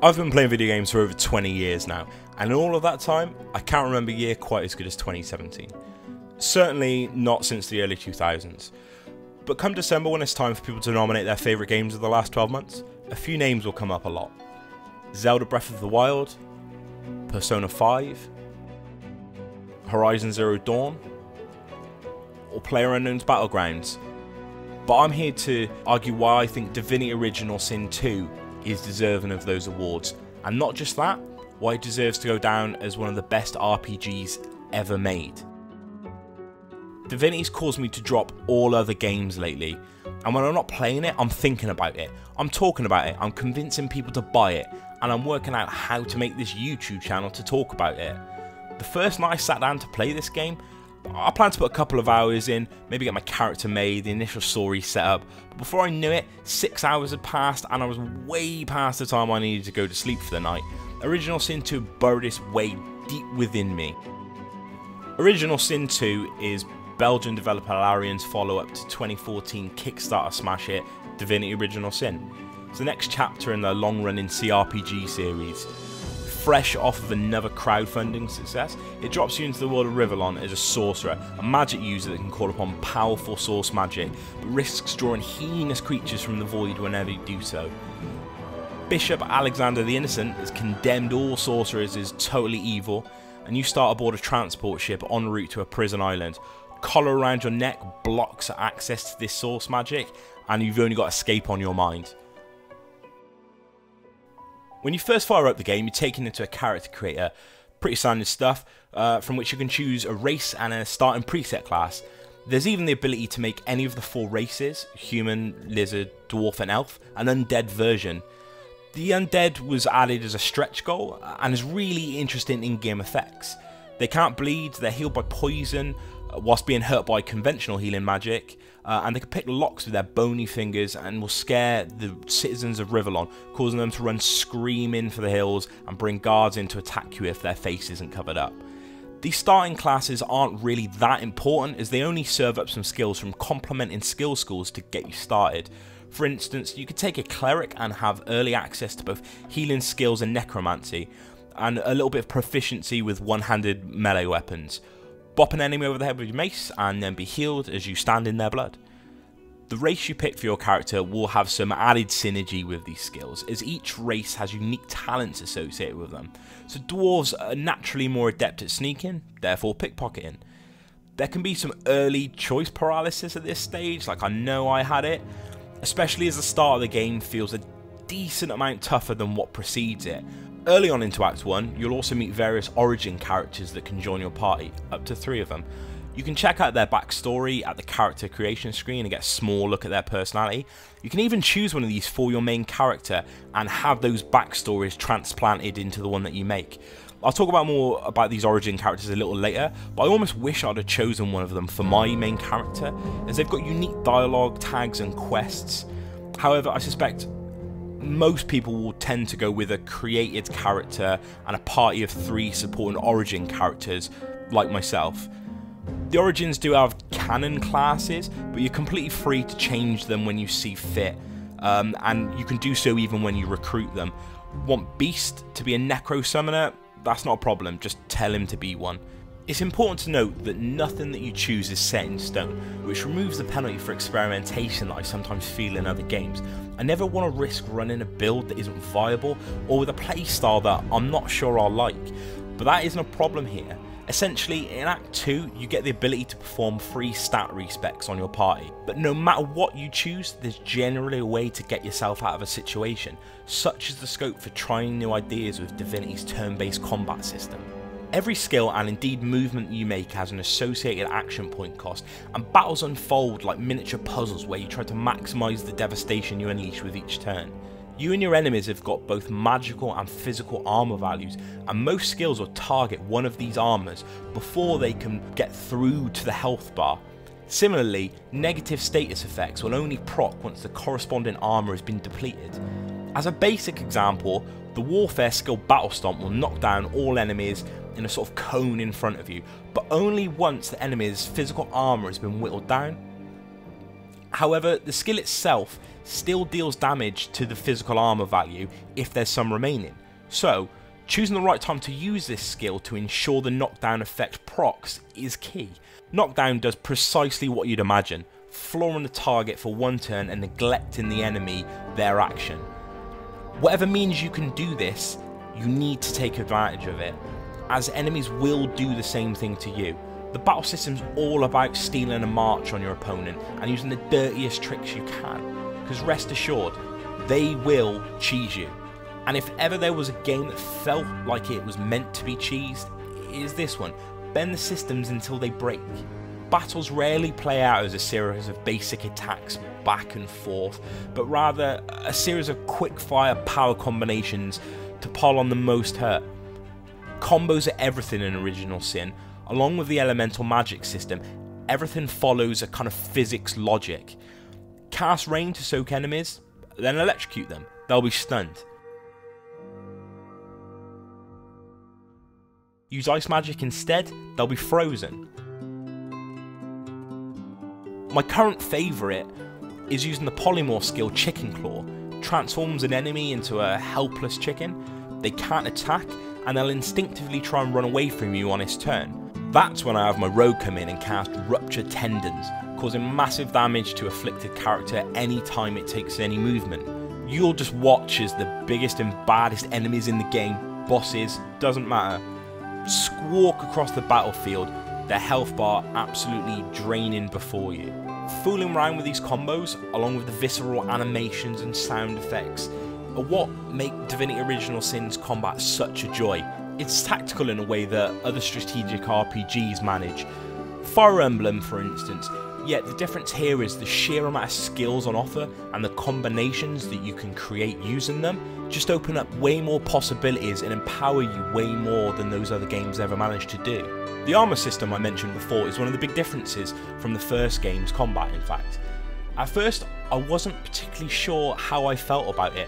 I've been playing video games for over 20 years now, and in all of that time, I can't remember a year quite as good as 2017. Certainly not since the early 2000s. But come December, when it's time for people to nominate their favourite games of the last 12 months, a few names will come up a lot. Zelda Breath of the Wild, Persona 5, Horizon Zero Dawn, or PlayerUnknown's Battlegrounds. But I'm here to argue why I think Divinity Original Sin II is deserving of those awards, and not just that, why it deserves to go down as one of the best RPGs ever made. Divinity's caused me to drop all other games lately, and when I'm not playing it, I'm thinking about it, I'm talking about it, I'm convincing people to buy it, and I'm working out how to make this YouTube channel to talk about it. The first night I sat down to play this game, I planned to put a couple of hours in, maybe get my character made, the initial story set up, but before I knew it, 6 hours had passed and I was way past the time I needed to go to sleep for the night. Original Sin 2 buried its way deep within me. Original Sin 2 is Belgian developer Larian's follow-up to 2014 Kickstarter smash hit Divinity Original Sin. It's the next chapter in the long-running CRPG series. Fresh off of another crowdfunding success, it drops you into the world of Rivellon as a sorcerer, a magic user that can call upon powerful source magic, but risks drawing heinous creatures from the void whenever you do so. Bishop Alexander the Innocent has condemned all sorcerers as totally evil, and you start aboard a transport ship en route to a prison island. Collar around your neck blocks access to this source magic, and you've only got escape on your mind. When you first fire up the game, you're taken into a character creator, pretty standard stuff, from which you can choose a race and a starting preset class. There's even the ability to make any of the 4 races, human, lizard, dwarf and elf, an undead version. The undead was added as a stretch goal, and is really interesting in-game effects. They can't bleed, they're healed by poison, whilst being hurt by conventional healing magic, and they can pick locks with their bony fingers and will scare the citizens of Rivellon, causing them to run screaming for the hills and bring guards in to attack you if their face isn't covered up. These starting classes aren't really that important, as they only serve up some skills from complementing skill schools to get you started. For instance, you could take a cleric and have early access to both healing skills and necromancy, and a little bit of proficiency with one-handed melee weapons. Bop an enemy over the head with your mace and then be healed as you stand in their blood. The race you pick for your character will have some added synergy with these skills, as each race has unique talents associated with them. So dwarves are naturally more adept at sneaking, therefore pickpocketing. There can be some early choice paralysis at this stage, like I know I had it, especially as the start of the game feels a decent amount tougher than what precedes it. Early on into Act 1, you'll also meet various origin characters that can join your party, up to 3 of them. You can check out their backstory at the character creation screen and get a small look at their personality. You can even choose one of these for your main character and have those backstories transplanted into the one that you make. I'll talk more about these origin characters a little later, but I almost wish I'd have chosen one of them for my main character, as they've got unique dialogue, tags and quests. However, I suspect most people will tend to go with a created character and a party of 3 supporting origin characters, like myself. The origins do have canon classes, but you're completely free to change them when you see fit, and you can do so even when you recruit them. Want Beast to be a necro summoner? That's not a problem, just tell him to be one. It's important to note that nothing that you choose is set in stone, which removes the penalty for experimentation that I sometimes feel in other games. I never want to risk running a build that isn't viable, or with a playstyle that I'm not sure I'll like, but that isn't a problem here. Essentially, in Act 2, you get the ability to perform 3 stat respecs on your party, but no matter what you choose, there's generally a way to get yourself out of a situation, such as the scope for trying new ideas with Divinity's turn-based combat system. Every skill and indeed movement you make has an associated action point cost, and battles unfold like miniature puzzles where you try to maximise the devastation you unleash with each turn. You and your enemies have got both magical and physical armour values, and most skills will target one of these armours before they can get through to the health bar. Similarly, negative status effects will only proc once the corresponding armour has been depleted. As a basic example, the warfare skill Battle Stomp will knock down all enemies in a sort of cone in front of you, but only once the enemy's physical armour has been whittled down. However, the skill itself still deals damage to the physical armor value if there's some remaining. So, choosing the right time to use this skill to ensure the knockdown effect procs is key. Knockdown does precisely what you'd imagine, flooring the target for one turn and neglecting the enemy their action. Whatever means you can do this, you need to take advantage of it, as enemies will do the same thing to you. The battle system's all about stealing a march on your opponent and using the dirtiest tricks you can, because rest assured, they will cheese you. And if ever there was a game that felt like it was meant to be cheesed, it is this one. Bend the systems until they break. Battles rarely play out as a series of basic attacks back and forth, but rather a series of quick-fire power combinations to pile on the most hurt. Combos are everything in Original Sin. Along with the elemental magic system, everything follows a kind of physics logic. Cast rain to soak enemies, then electrocute them. They'll be stunned. Use ice magic instead, they'll be frozen. My current favourite is using the polymorph skill Chicken Claw. Transforms an enemy into a helpless chicken. They can't attack, and they'll instinctively try and run away from you on its turn. That's when I have my rogue come in and cast Ruptured Tendons, causing massive damage to afflicted character any time it takes any movement. You'll just watch as the biggest and baddest enemies in the game, bosses, doesn't matter, squawk across the battlefield, their health bar absolutely draining before you. Fooling around with these combos, along with the visceral animations and sound effects, are what make Divinity Original Sin's combat such a joy. It's tactical in a way that other strategic RPGs manage. Fire Emblem, for instance, yet the difference here is the sheer amount of skills on offer and the combinations that you can create using them just open up way more possibilities and empower you way more than those other games ever managed to do. The armor system I mentioned before is one of the big differences from the first game's combat, in fact. At first, I wasn't particularly sure how I felt about it.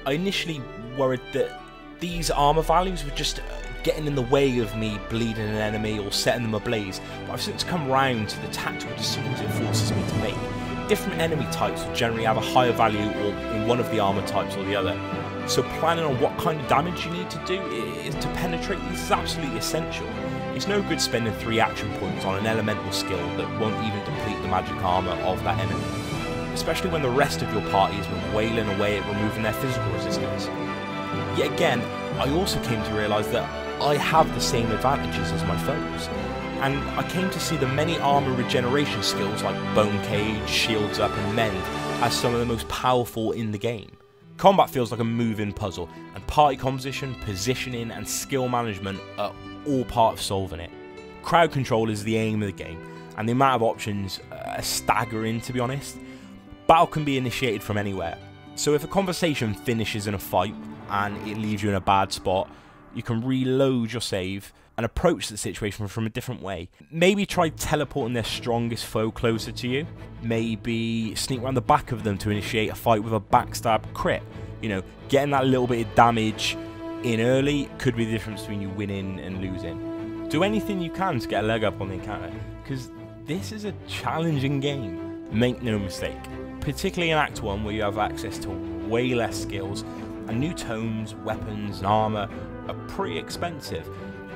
I initially worried that these armor values were just getting in the way of me bleeding an enemy or setting them ablaze, but I've since come round to the tactical decisions it forces me to make. Different enemy types will generally have a higher value or in one of the armor types or the other, so planning on what kind of damage you need to do to penetrate these is absolutely essential. It's no good spending 3 action points on an elemental skill that won't even deplete the magic armor of that enemy, especially when the rest of your party has been wailing away at removing their physical resistance. Yet again, I also came to realise that I have the same advantages as my foes, and I came to see the many armour regeneration skills like Bone Cage, Shields Up and Mend as some of the most powerful in the game. Combat feels like a moving puzzle, and party composition, positioning and skill management are all part of solving it. Crowd control is the aim of the game, and the amount of options are staggering, to be honest. Battle can be initiated from anywhere, so if a conversation finishes in a fight and it leaves you in a bad spot, you can reload your save and approach the situation from a different way. Maybe try teleporting their strongest foe closer to you. Maybe sneak around the back of them to initiate a fight with a backstab crit. You know, getting that little bit of damage in early could be the difference between you winning and losing. Do anything you can to get a leg up on the encounter, because this is a challenging game, make no mistake. Particularly in Act 1, where you have access to way less skills, and new tomes, weapons and armour are pretty expensive.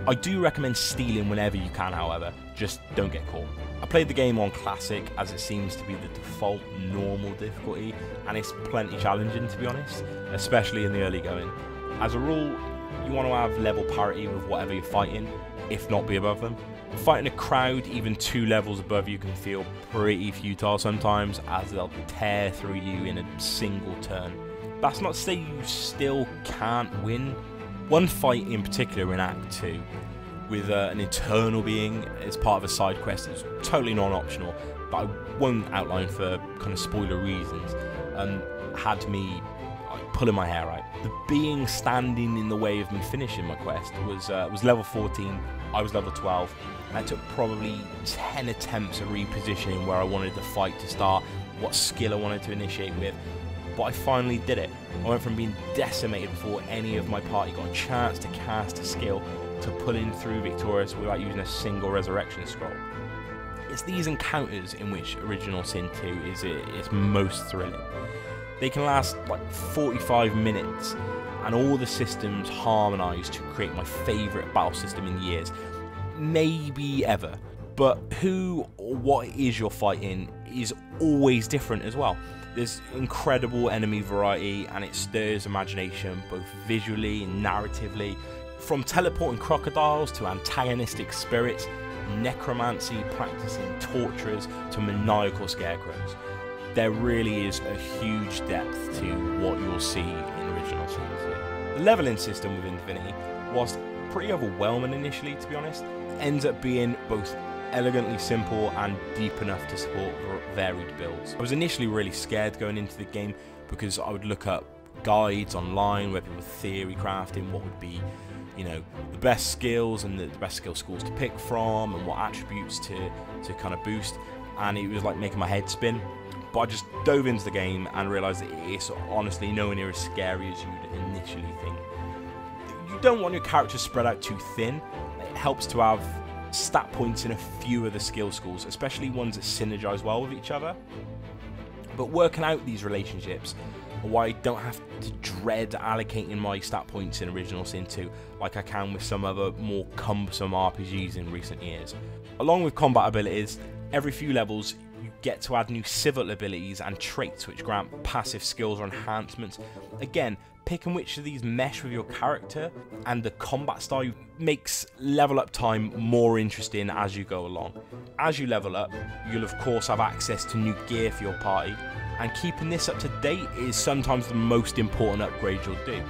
I do recommend stealing whenever you can, however, just don't get caught. I played the game on Classic, as it seems to be the default normal difficulty, and it's plenty challenging, to be honest, especially in the early going. As a rule, you want to have level parity with whatever you're fighting, if not be above them. Fighting a crowd even 2 levels above you can feel pretty futile sometimes, as they'll tear through you in a single turn. That's not to say you still can't win. One fight in particular in Act 2, with an internal being as part of a side quest that's totally non-optional, but I won't outline for kind of spoiler reasons, had me pulling my hair out. The being standing in the way of me finishing my quest was level 14, I was level 12, and I took probably 10 attempts at repositioning where I wanted the fight to start, what skill I wanted to initiate with, but I finally did it. I went from being decimated before any of my party got a chance to cast a skill to pulling through victorious without using a single resurrection scroll. It's these encounters in which Original Sin 2 is most thrilling. They can last like 45 minutes, and all the systems harmonise to create my favourite battle system in years, maybe ever. But who or what it is you're fighting is always different as well. There's incredible enemy variety, and it stirs imagination both visually and narratively. From teleporting crocodiles to antagonistic spirits, necromancy practicing torturers to maniacal scarecrows. There really is a huge depth to what you'll see in Original Sin 2. The leveling system within Divinity was pretty overwhelming initially, to be honest. It ends up being both elegantly simple and deep enough to support varied builds. I was initially really scared going into the game because I would look up guides online where people were theory crafting what would be, you know, the best skills and the best skill schools to pick from and what attributes to kind of boost, and it was like making my head spin. But I just dove into the game and realised that it's honestly nowhere near as scary as you'd initially think. You don't want your character spread out too thin. It helps to have stat points in a few of the skill schools, especially ones that synergise well with each other. But working out these relationships, why I don't have to dread allocating my stat points in Original Sin 2 like I can with some other more cumbersome RPGs in recent years. Along with combat abilities, every few levels you get to add new civil abilities and traits which grant passive skills or enhancements. Again, picking which of these mesh with your character and the combat style makes level up time more interesting as you go along. As you level up, you'll of course have access to new gear for your party, and keeping this up to date is sometimes the most important upgrade you'll do,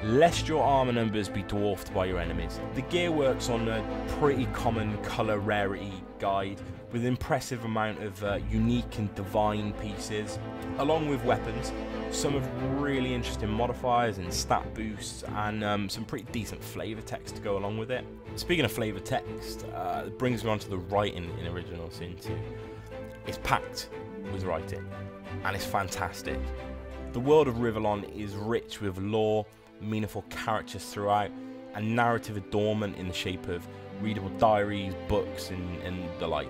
lest your armor numbers be dwarfed by your enemies. The gear works on a pretty common colour rarity guide with an impressive amount of unique and divine pieces, along with weapons, some of really interesting modifiers and stat boosts, and some pretty decent flavour text to go along with it. Speaking of flavour text, it brings me on to the writing in Original Sin 2. It's packed with writing, and it's fantastic. The world of Rivellon is rich with lore, meaningful characters throughout, and narrative adornment in the shape of readable diaries, books, and the like.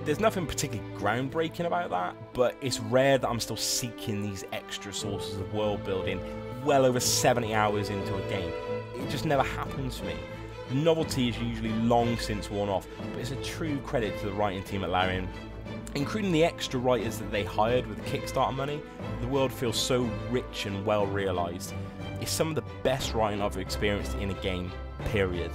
There's nothing particularly groundbreaking about that, but it's rare that I'm still seeking these extra sources of world building well over 70 hours into a game. It just never happens for me. The novelty is usually long since worn off, but it's a true credit to the writing team at Larian. Including the extra writers that they hired with Kickstarter money, the world feels so rich and well realised. It's some of the best writing I've experienced in a game, period.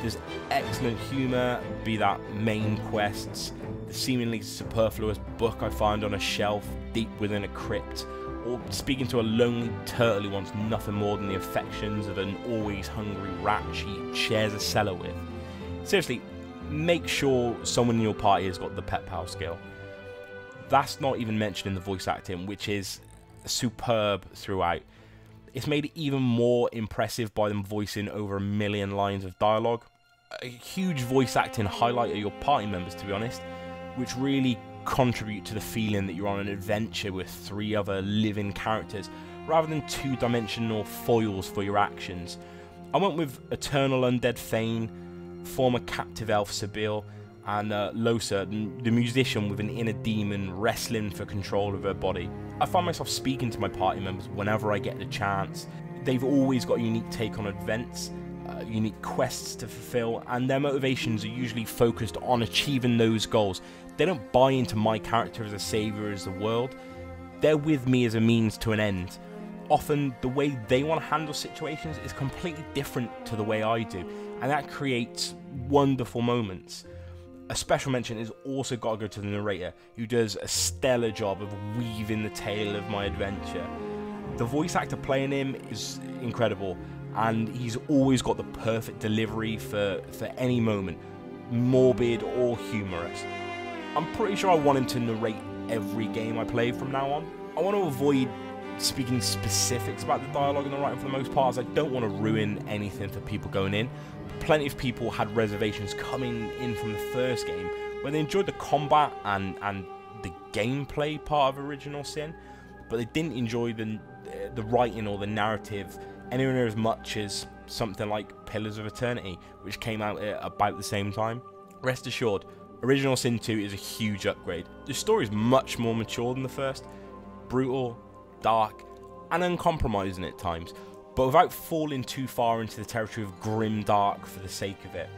There's excellent humour, be that main quests, the seemingly superfluous book I find on a shelf deep within a crypt, or speaking to a lonely turtle who wants nothing more than the affections of an always hungry rat she shares a cellar with. Seriously, make sure someone in your party has got the pet pal skill. That's not even mentioning the voice acting, which is superb throughout. It's made even more impressive by them voicing over 1 million lines of dialogue. A huge voice acting highlight of your party members, to be honest, which really contribute to the feeling that you're on an adventure with 3 other living characters, rather than 2-dimensional foils for your actions. I went with Eternal Undead Thane, former captive elf Sibyl, and Losa, the musician with an inner demon wrestling for control of her body. I find myself speaking to my party members whenever I get the chance. They've always got a unique take on events, unique quests to fulfill, and their motivations are usually focused on achieving those goals. They don't buy into my character as a saviour of the world. They're with me as a means to an end. Often the way they want to handle situations is completely different to the way I do, and that creates wonderful moments. A special mention is also got to go to the narrator, who does a stellar job of weaving the tale of my adventure. The voice actor playing him is incredible, and he's always got the perfect delivery for any moment, morbid or humorous. I'm pretty sure I want him to narrate every game I play from now on. I want to avoid speaking specifics about the dialogue and the writing for the most part, as I don't want to ruin anything for people going in. Plenty of people had reservations coming in from the first game, where they enjoyed the combat and the gameplay part of Original Sin, but they didn't enjoy the writing or the narrative anywhere near as much as something like Pillars of Eternity, which came out at about the same time. Rest assured, Original Sin 2 is a huge upgrade. The story is much more mature than the first, brutal, dark, and uncompromising at times, but without falling too far into the territory of grim dark for the sake of it.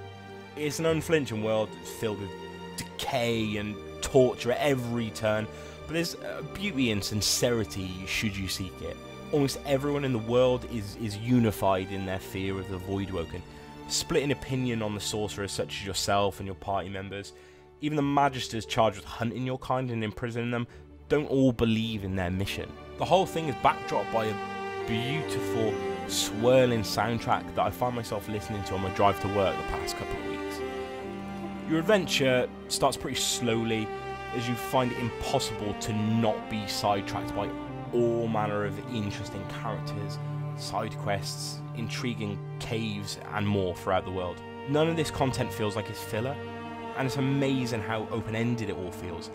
It's an unflinching world filled with decay and torture at every turn, but there's beauty and sincerity should you seek it. Almost everyone in the world is unified in their fear of the Voidwoken, split in opinion on the sorcerers such as yourself and your party members. Even the magisters charged with hunting your kind and imprisoning them don't all believe in their mission. The whole thing is backdropped by a beautiful, swirling soundtrack that I find myself listening to on my drive to work the past couple of weeks. Your adventure starts pretty slowly as you find it impossible to not be sidetracked by all manner of interesting characters, side quests, intriguing caves, and more throughout the world. None of this content feels like it's filler, and it's amazing how open-ended it all feels.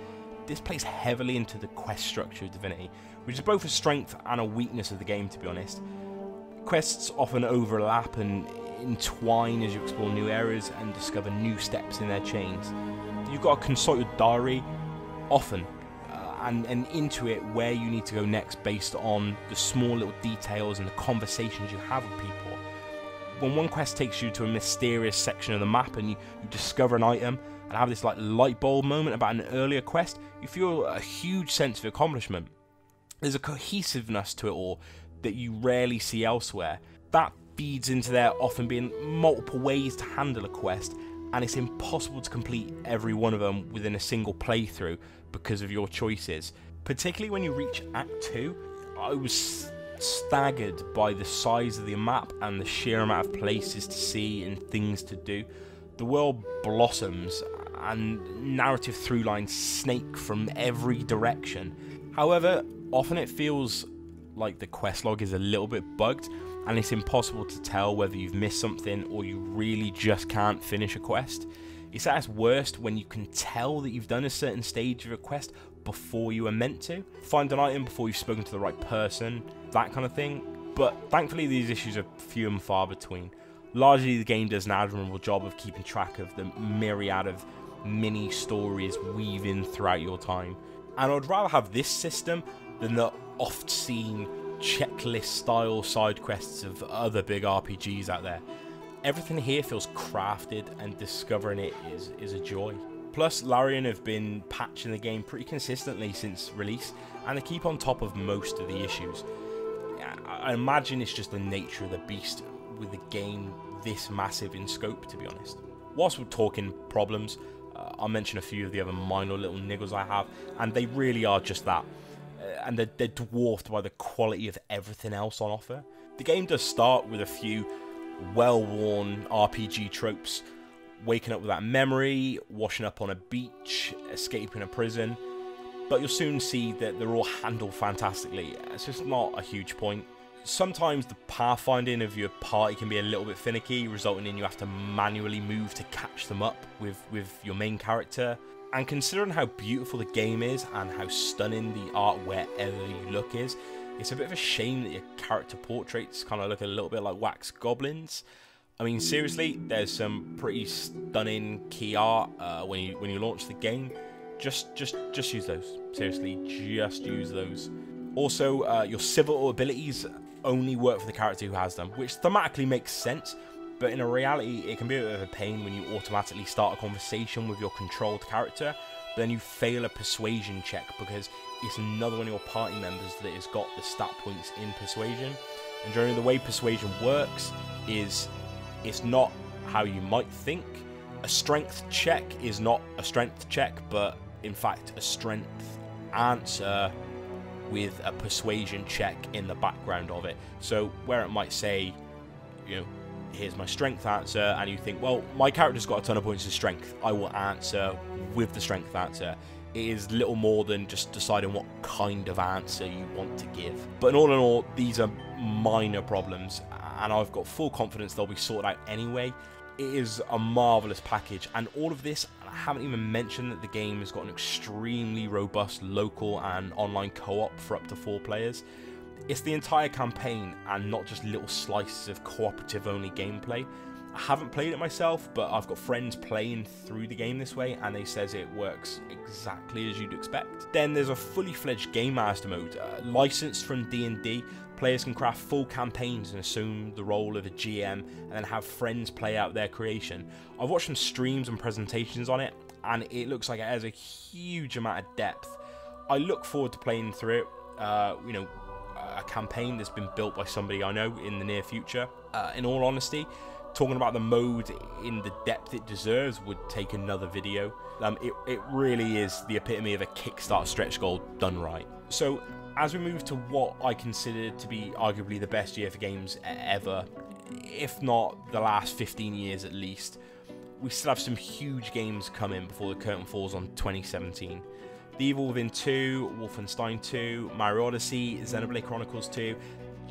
This plays heavily into the quest structure of Divinity, which is both a strength and a weakness of the game, to be honest. Quests often overlap and entwine as you explore new areas and discover new steps in their chains. You've got to consult your diary often and into it where you need to go next based on the small little details and the conversations you have with people. When one quest takes you to a mysterious section of the map and you discover an item and have this like light bulb moment about an earlier quest, you feel a huge sense of accomplishment. There's a cohesiveness to it all that you rarely see elsewhere. That feeds into there often being multiple ways to handle a quest, and it's impossible to complete every one of them within a single playthrough because of your choices. Particularly when you reach Act 2, I was staggered by the size of the map and the sheer amount of places to see and things to do. The world blossoms and narrative through lines snake from every direction. However, often it feels like the quest log is a little bit bugged and it's impossible to tell whether you've missed something or you really just can't finish a quest. It's at its worst when you can tell that you've done a certain stage of a quest before you were meant to. Find an item before you've spoken to the right person, that kind of thing. But thankfully these issues are few and far between. Largely the game does an admirable job of keeping track of the myriad of mini stories weaving throughout your time. And I'd rather have this system than the oft-seen checklist-style side quests of other big RPGs out there. Everything here feels crafted, and discovering it is a joy. Plus, Larian have been patching the game pretty consistently since release, and they keep on top of most of the issues. I imagine it's just the nature of the beast with a game this massive in scope, to be honest. Whilst we're talking problems, I'll mention a few of the other minor little niggles I have, and they really are just that. And they're dwarfed by the quality of everything else on offer. The game does start with a few well-worn RPG tropes: waking up without memory, washing up on a beach, escaping a prison, but you'll soon see that they're all handled fantastically. It's just not a huge point. Sometimes the pathfinding of your party can be a little bit finicky, resulting in you have to manually move to catch them up with your main character. And considering how beautiful the game is and how stunning the art wherever you look is, it's a bit of a shame that your character portraits kind of look a little bit like wax goblins. I mean, seriously, there's some pretty stunning key art when you launch the game. Just use those. Seriously, just use those. Also, your civil abilities only work for the character who has them, which thematically makes sense, but in reality it can be a bit of a pain when you automatically start a conversation with your controlled character, but then you fail a persuasion check because it's another one of your party members that has got the stat points in persuasion. And generally the way persuasion works is it's not how you might think. A strength check is not a strength check, but in fact a strength answer with a persuasion check in the background of it. So where it might say, you know, here's my strength answer, and you think, well, my character's got a ton of points of strength, I will answer with the strength answer. It is little more than just deciding what kind of answer you want to give. But in all, these are minor problems, and I've got full confidence they'll be sorted out anyway. It is a marvellous package, and all of this, I haven't even mentioned that the game has got an extremely robust local and online co-op for up to 4 players. It's the entire campaign and not just little slices of cooperative only gameplay. I haven't played it myself, but I've got friends playing through the game this way, and they says it works exactly as you'd expect. Then there's a fully fledged Game Master mode, licensed from D&D. Players can craft full campaigns and assume the role of a GM, and then have friends play out their creation. I've watched some streams and presentations on it, and it looks like it has a huge amount of depth. I look forward to playing through it. You know, a campaign that's been built by somebody I know in the near future. In all honesty, talking about the mode in the depth it deserves would take another video. It really is the epitome of a Kickstarter stretch goal done right. So as we move to what I consider to be arguably the best year for games ever, if not the last 15 years at least, we still have some huge games coming before the curtain falls on 2017. The Evil Within 2, Wolfenstein 2, Mario Odyssey, Xenoblade Chronicles 2,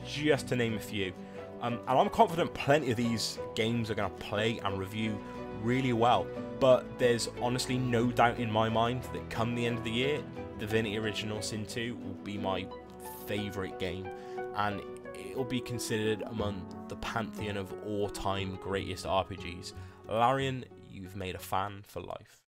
just to name a few. And I'm confident plenty of these games are going to play and review really well, but there's honestly no doubt in my mind that come the end of the year, Divinity Original Sin 2 will be my favourite game, and it'll be considered among the pantheon of all-time greatest RPGs. Larian, you've made a fan for life.